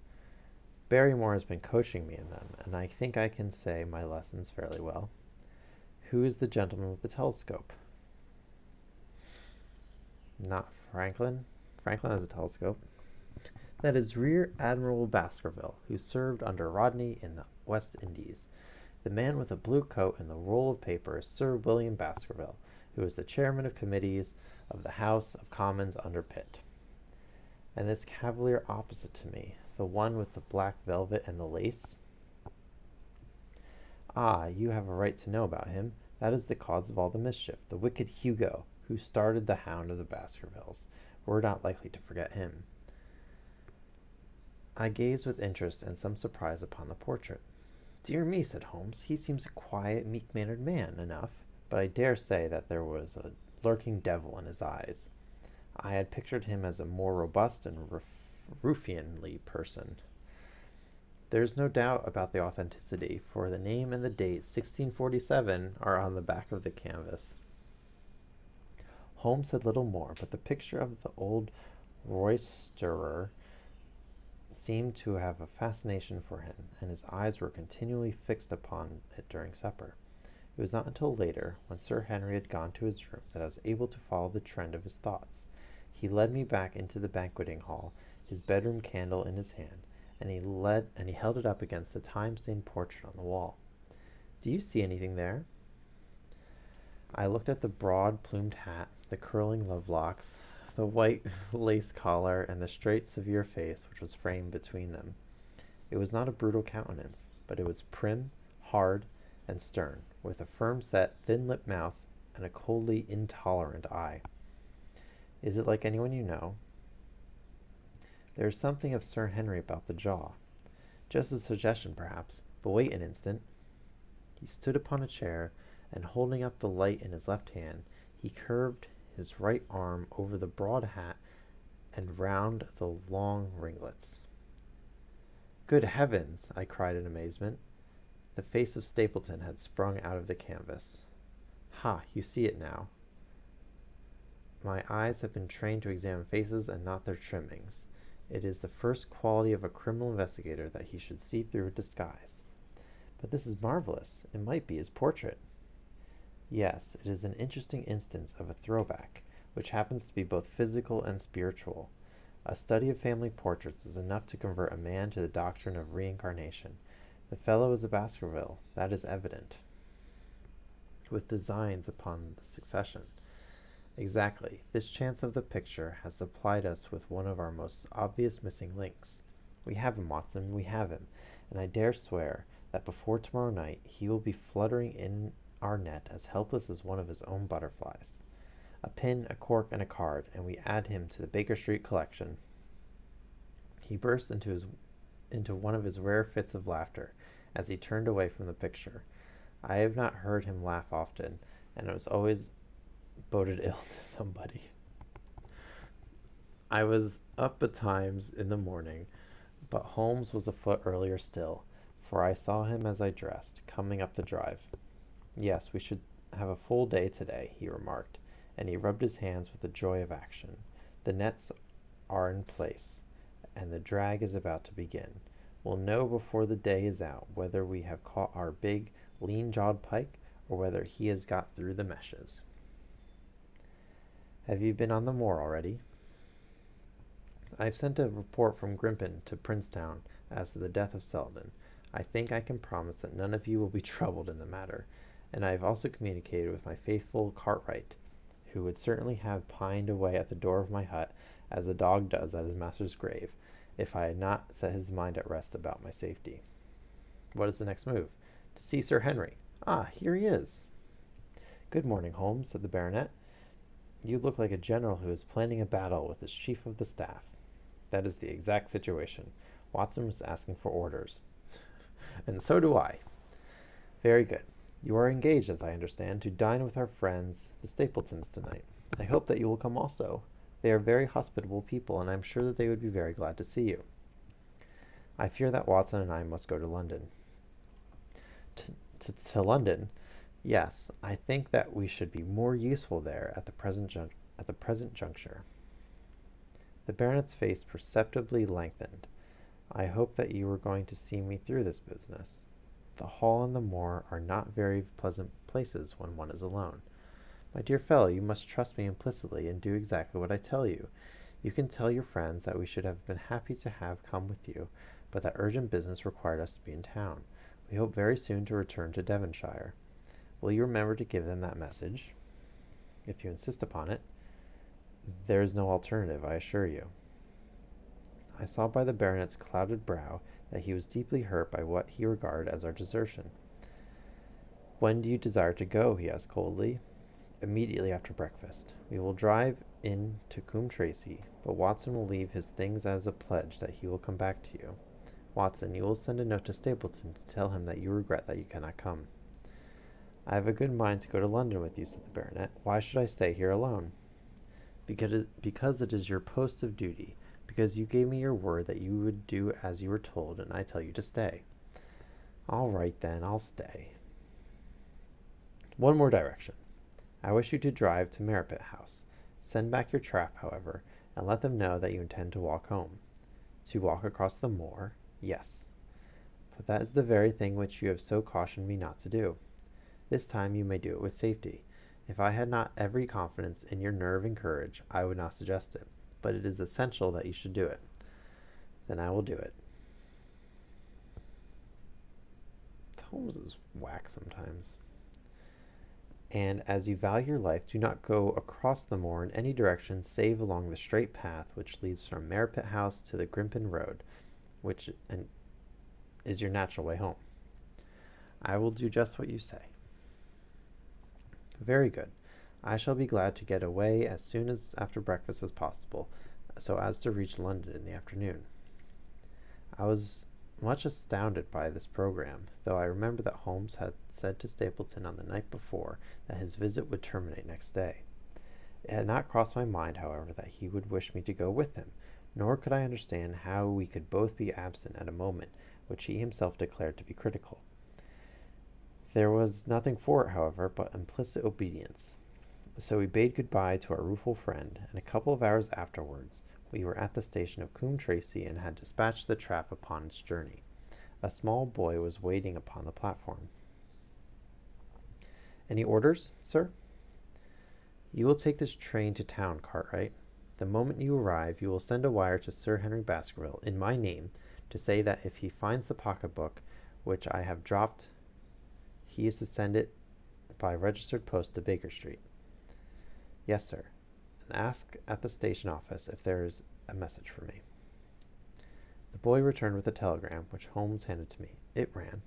Barrymore has been coaching me in them, and I think I can say my lessons fairly well. Who is the gentleman with the telescope? Not Franklin. Franklin has a telescope. That is Rear Admiral Baskerville, who served under Rodney in the West Indies. The man with a blue coat and the roll of paper is Sir William Baskerville, who is the chairman of committees of the House of Commons under Pitt. And this cavalier opposite to me, the one with the black velvet and the lace? Ah, you have a right to know about him. That is the cause of all the mischief, the wicked Hugo, who started the Hound of the Baskervilles. We're not likely to forget him. I gazed with interest and some surprise upon the portrait. Dear me, said Holmes, he seems a quiet, meek-mannered man enough, but I dare say that there was a lurking devil in his eyes. I had pictured him as a more robust and ruffianly person. There's no doubt about the authenticity, for the name and the date, 1647, are on the back of the canvas. Holmes said little more, but the picture of the old roisterer seemed to have a fascination for him, and his eyes were continually fixed upon it during supper. It was not until later, when Sir Henry had gone to his room, that I was able to follow the trend of his thoughts. He led me back into the banqueting hall, his bedroom candle in his hand, and he held it up against the time-stained portrait on the wall. Do you see anything there? I looked at the broad-plumed hat, the curling love-locks, the white lace collar, and the straight, severe face which was framed between them. It was not a brutal countenance, but it was prim, hard and stern, with a firm-set, thin-lipped mouth and a coldly intolerant eye. Is it like anyone you know? There is something of Sir Henry about the jaw. Just a suggestion, perhaps, but wait an instant. He stood upon a chair, and holding up the light in his left hand, he curved his right arm over the broad hat and round the long ringlets. Good heavens! I cried in amazement. The face of Stapleton had sprung out of the canvas. Ha, you see it now. My eyes have been trained to examine faces and not their trimmings. It is the first quality of a criminal investigator that he should see through a disguise. But this is marvelous. It might be his portrait. Yes, it is an interesting instance of a throwback, which happens to be both physical and spiritual. A study of family portraits is enough to convert a man to the doctrine of reincarnation. The fellow is a Baskerville, that is evident, with designs upon the succession. Exactly. This chance of the picture has supplied us with one of our most obvious missing links. We have him, Watson, we have him, and I dare swear that before tomorrow night he will be fluttering in our net as helpless as one of his own butterflies. A pin, a cork, and a card, and we add him to the Baker Street collection. He burst into one of his rare fits of laughter as he turned away from the picture. I have not heard him laugh often, and it was always boded ill to somebody. I was up betimes in the morning, but Holmes was afoot earlier still, for I saw him as I dressed, coming up the drive. Yes, we should have a full day today, he remarked, and he rubbed his hands with the joy of action. The nets are in place, and the drag is about to begin. We'll know before the day is out whether we have caught our big, lean-jawed pike, or whether he has got through the meshes. Have you been on the moor already? I've sent a report from Grimpen to Princetown as to the death of Selden. I think I can promise that none of you will be troubled in the matter, and I have also communicated with my faithful Cartwright, who would certainly have pined away at the door of my hut as a dog does at his master's grave, if I had not set his mind at rest about my safety. What is the next move? To see Sir Henry. Ah, here he is. Good morning, Holmes, said the baronet. You look like a general who is planning a battle with his chief of the staff. That is the exact situation. Watson was asking for orders. And so do I. Very good. You are engaged, as I understand, to dine with our friends, the Stapletons, tonight. I hope that you will come also. They are very hospitable people, and I am sure that they would be very glad to see you. I fear that Watson and I must go to London. To London? Yes, I think that we should be more useful there at the present juncture. The baronet's face perceptibly lengthened. I hope that you are going to see me through this business. The hall and the moor are not very pleasant places when one is alone. My dear fellow, you must trust me implicitly and do exactly what I tell you. You can tell your friends that we should have been happy to have come with you, but that urgent business required us to be in town. We hope very soon to return to Devonshire. Will you remember to give them that message? If you insist upon it. There is no alternative, I assure you. I saw by the baronet's clouded brow that he was deeply hurt by what he regarded as our desertion. When do you desire to go? He asked coldly. Immediately after breakfast. We will drive in to Coombe Tracey, but Watson will leave his things as a pledge that he will come back to you. Watson, you will send a note to Stapleton to tell him that you regret that you cannot come. I have a good mind to go to London with you, said the baronet. Why should I stay here alone? Because it is your post of duty, because you gave me your word that you would do as you were told, and I tell you to stay. All right, then, I'll stay. One more direction. I wish you to drive to Merripit House. Send back your trap, however, and let them know that you intend to walk home. To walk across the moor? Yes. But that is the very thing which you have so cautioned me not to do. This time you may do it with safety. If I had not every confidence in your nerve and courage, I would not suggest it. But it is essential that you should do it. Then I will do it. Holmes is whack sometimes. And as you value your life, do not go across the moor in any direction save along the straight path which leads from Merripit House to the Grimpen Road, which is your natural way home. I will do just what you say. Very good. I shall be glad to get away as soon as after breakfast as possible, so as to reach London in the afternoon. I was much astounded by this program, though I remember that Holmes had said to Stapleton on the night before that his visit would terminate next day. It had not crossed my mind, however, that he would wish me to go with him, nor could I understand how we could both be absent at a moment which he himself declared to be critical. There was nothing for it, however, but implicit obedience. So we bade good-bye to our rueful friend, and a couple of hours afterwards we were at the station of Coombe Tracey and had dispatched the trap upon its journey. A small boy was waiting upon the platform. Any orders, sir? You will take this train to town, Cartwright. The moment you arrive, you will send a wire to Sir Henry Baskerville, in my name, to say that if he finds the pocketbook which I have dropped, he is to send it by registered post to Baker Street. Yes, sir. And ask at the station office if there is a message for me. The boy returned with a telegram, which Holmes handed to me. It ran,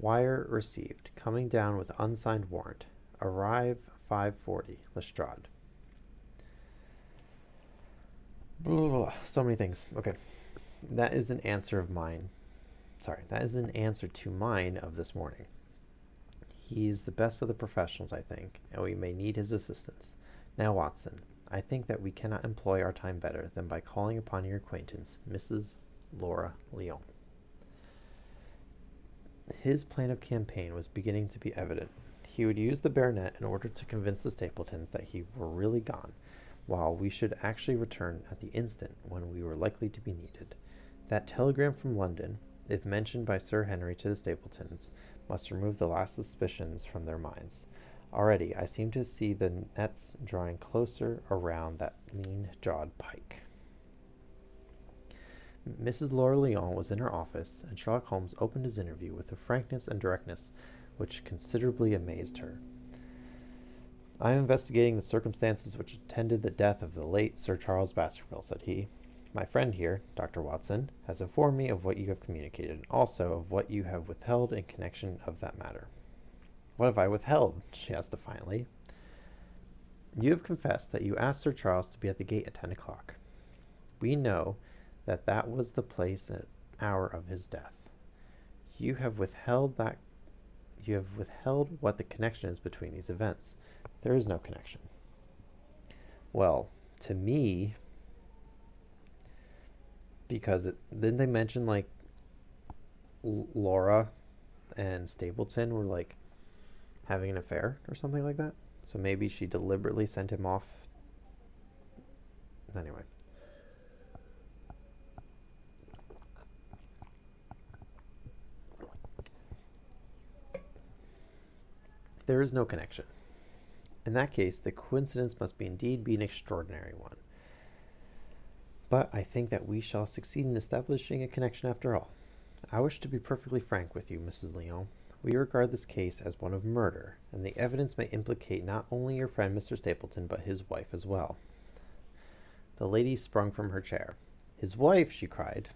Wire received. Coming down with unsigned warrant. Arrive 5:40. Lestrade. Blah, blah, blah. So many things. Okay. That is an answer of mine. Sorry, that is an answer to mine of this morning. He's the best of the professionals, I think, and we may need his assistance. Now, Watson, I think that we cannot employ our time better than by calling upon your acquaintance, Mrs. Laura Lyon. His plan of campaign was beginning to be evident. He would use the baronet in order to convince the Stapletons that he were really gone, while we should actually return at the instant when we were likely to be needed. That telegram from London, if mentioned by Sir Henry to the Stapletons, must remove the last suspicions from their minds. Already I seem to see the nets drawing closer around that lean-jawed pike. Mrs. Laura Lyon was in her office, and Sherlock Holmes opened his interview with a frankness and directness which considerably amazed her. I am investigating the circumstances which attended the death of the late Sir Charles Baskerville, said he. My friend here, Dr. Watson, has informed me of what you have communicated, and also of what you have withheld in connection of that matter. What have I withheld? She asked defiantly. You have confessed that you asked Sir Charles to be at the gate at 10 o'clock. We know that that was the place and hour of his death. You have withheld what the connection is between these events. There is no connection. Well, to me, because didn't they mention like Laura and Stapleton were like having an affair or something like that? So maybe she deliberately sent him off. Anyway. There is no connection. In that case, the coincidence must indeed be an extraordinary one. But I think that we shall succeed in establishing a connection after all. I wish to be perfectly frank with you, Mrs. Lyon. We regard this case as one of murder, and the evidence may implicate not only your friend Mr. Stapleton, but his wife as well. The lady sprung from her chair. His wife, she cried.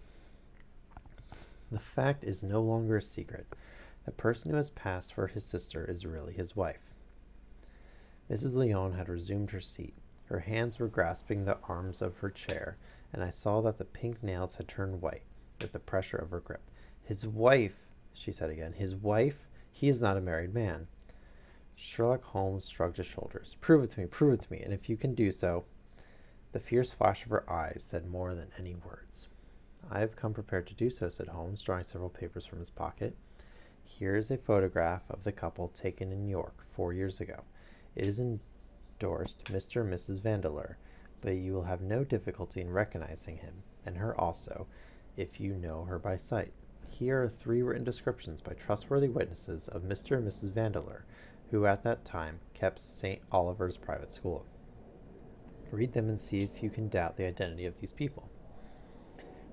The fact is no longer a secret. The person who has passed for his sister is really his wife. Mrs. Lyon had resumed her seat. Her hands were grasping the arms of her chair, and I saw that the pink nails had turned white with the pressure of her grip. His wife, she said again. His wife? He is not a married man. Sherlock Holmes shrugged his shoulders. Prove it to me, and if you can do so. The fierce flash of her eyes said more than any words. I have come prepared to do so, said Holmes, drawing several papers from his pocket. Here is a photograph of the couple taken in York 4 years ago. It is endorsed Mr. and Mrs. Vandeleur, but you will have no difficulty in recognizing him, and her also, if you know her by sight. Here are 3 written descriptions by trustworthy witnesses of Mr. and Mrs. Vandeleur, who at that time kept St. Oliver's private school. Read them and see if you can doubt the identity of these people.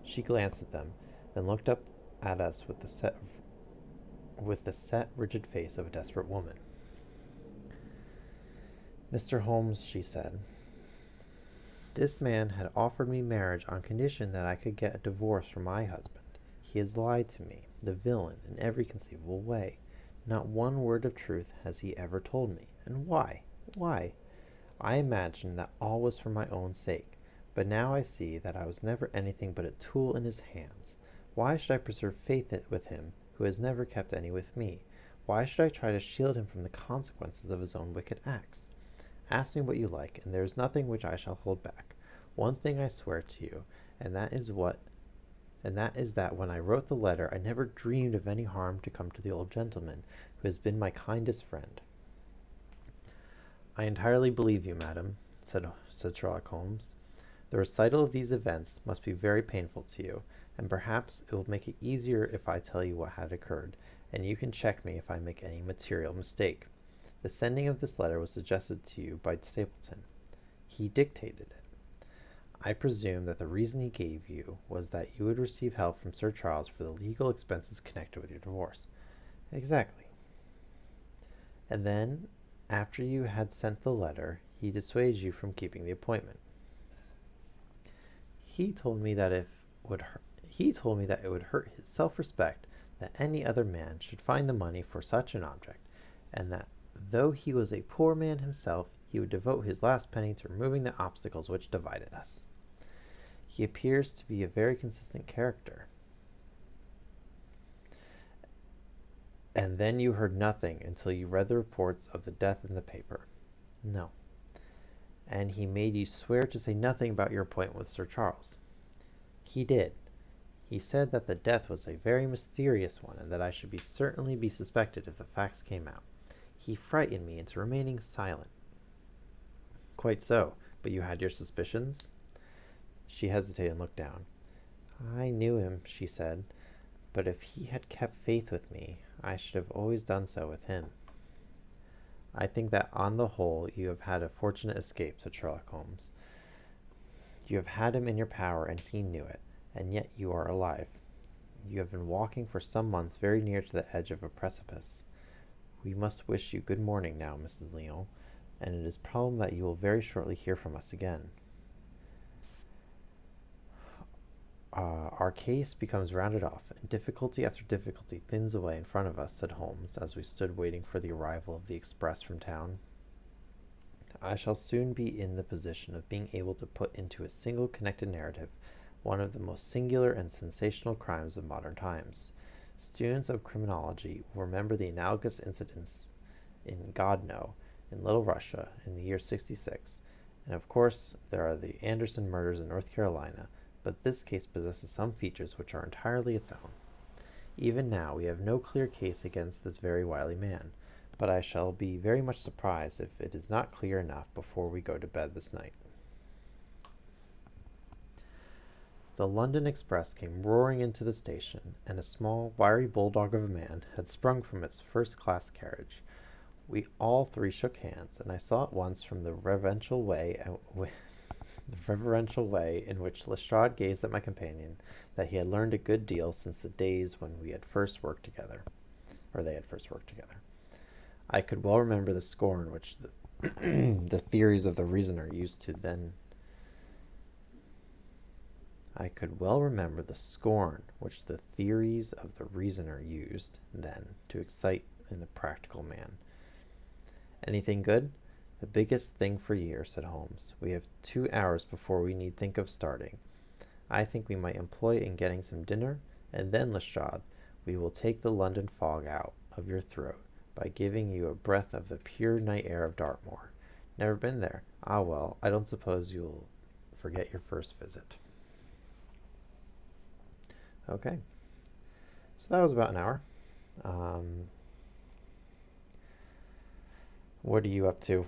She glanced at them, then looked up at us with the set, rigid face of a desperate woman. Mr. Holmes, she said, this man had offered me marriage on condition that I could get a divorce from my husband. He has lied to me, the villain, in every conceivable way. Not one word of truth has he ever told me. And why? Why? I imagined that all was for my own sake, but now I see that I was never anything but a tool in his hands. Why should I preserve faith with him, who has never kept any with me? Why should I try to shield him from the consequences of his own wicked acts? Ask me what you like, and there is nothing which I shall hold back. One thing I swear to you, and that is that when I wrote the letter I never dreamed of any harm to come to the old gentleman, who has been my kindest friend. I entirely believe you, madam, said Sherlock Holmes. The recital of these events must be very painful to you, and perhaps it will make it easier if I tell you what had occurred, and you can check me if I make any material mistake. The sending of this letter was suggested to you by Stapleton. He dictated it. I presume that the reason he gave you was that you would receive help from Sir Charles for the legal expenses connected with your divorce. Exactly. And then, after you had sent the letter, he dissuaded you from keeping the appointment. He told me that it would hurt his self-respect that any other man should find the money for such an object, and that though he was a poor man himself, he would devote his last penny to removing the obstacles which divided us. He appears to be a very consistent character. And then you heard nothing until you read the reports of the death in the paper. No. And he made you swear to say nothing about your appointment with Sir Charles. He did. He said that the death was a very mysterious one, and that I should certainly be suspected if the facts came out. He frightened me into remaining silent. Quite so, but you had your suspicions? She hesitated and looked down. I knew him, she said, but if he had kept faith with me, I should have always done so with him. I think that on the whole you have had a fortunate escape, said Sherlock Holmes. You have had him in your power, and he knew it, and yet you are alive. You have been walking for some months very near to the edge of a precipice. We must wish you good morning now, Mrs. Lyon, and it is probable that you will very shortly hear from us again. Our case becomes rounded off, and difficulty after difficulty thins away in front of us, said Holmes, as we stood waiting for the arrival of the express from town. I shall soon be in the position of being able to put into a single connected narrative one of the most singular and sensational crimes of modern times. Students of criminology will remember the analogous incidents in Godno, in Little Russia, in the year 66, and of course there are the Anderson murders in North Carolina, but this case possesses some features which are entirely its own. Even now we have no clear case against this very wily man, but I shall be very much surprised if it is not clear enough before we go to bed this night. The London express came roaring into the station, and a small, wiry bulldog of a man had sprung from its first-class carriage. We all three shook hands, and I saw at once from the reverential way in which Lestrade gazed at my companion that he had learned a good deal since the days when we had first worked together, or they had first worked together. I could well remember the scorn which the theories of the reasoner used to then. I could well remember the scorn which the theories of the reasoner used then to excite in the practical man. Anything good? The biggest thing for years, said Holmes. We have 2 hours before we need think of starting. I think we might employ in getting some dinner, and then, Lestrade, we will take the London fog out of your throat by giving you a breath of the pure night air of Dartmoor. Never been there? Ah, well, I don't suppose you'll forget your first visit. Okay. So that was about an hour. What are you up to?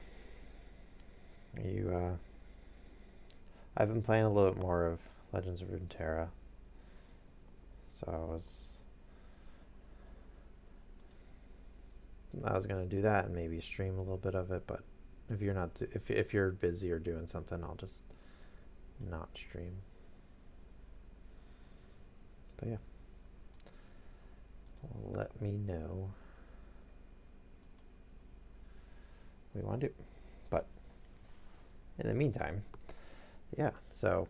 I've been playing a little bit more of Legends of Runeterra. So I was gonna do that and maybe stream a little bit of it, but if you're not if you're busy or doing something, I'll just not stream. But yeah, let me know what you want to do. But in the meantime, yeah, so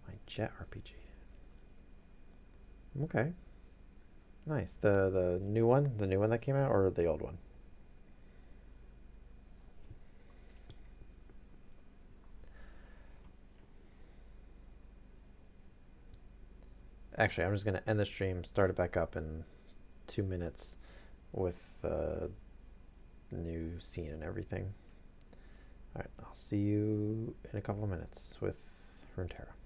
my Jet RPG. Okay. Nice. The new one that came out, or the old one? Actually, I'm just gonna end the stream, start it back up in 2 minutes with the new scene and everything. All right, I'll see you in a couple of minutes with Runeterra.